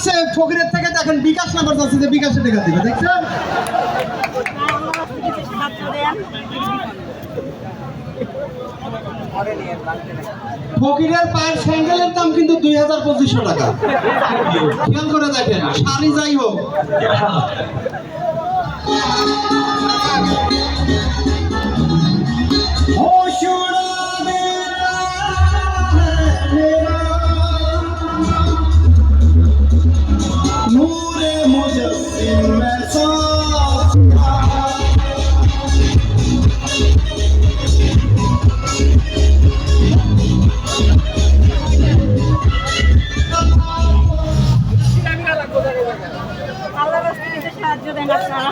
যাচ্ছে ফকিরের থেকে, দেখেন বিকাশ নাম্বার যাচ্ছে, যে বিকাশে টাকা দিবে, দেখছেন? ফকিরের পায়ের স্যান্ডেলের দাম কিন্তু 2200 টাকা। খেয়াল করে দেখেন, শাড়ি যাই হোক। সাহায্য দেন আপনারা।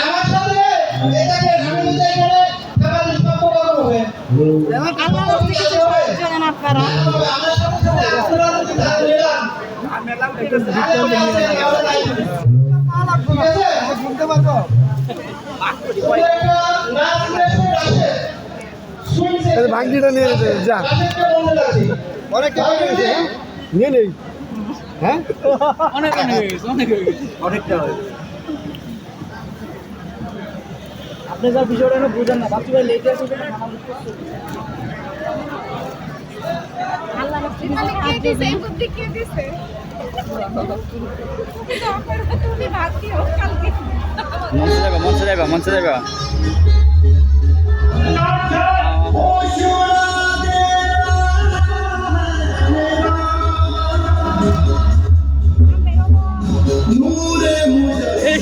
আমার সাথে এটাকে আমি বুঝাই করে খাবার স্টপ করব হবে। আল্লাহর রাস্তায় কিছু সাহায্য দেন আপনারা। আমার সাথে আপনারা যদি ধার নিলাম আমি এলাম একটু ভিডিও নিয়ে ঠিক আছে শুনতে পারবো। ভাঙ্গিটা নিয়ে যা অনেকটা হয়ে গেছে নিয়ে নেই। হ্যাঁ অনেকটা হয়। আপনি যা বিষয়টা না বুঝেন না, বাকি ভাই লেটে আছে আল্লাহর রাস্তায় কিছু সাহায্য দেন। তুমি ভাত দিও কালকে। মঞ্চে যাবা নূরে মুজে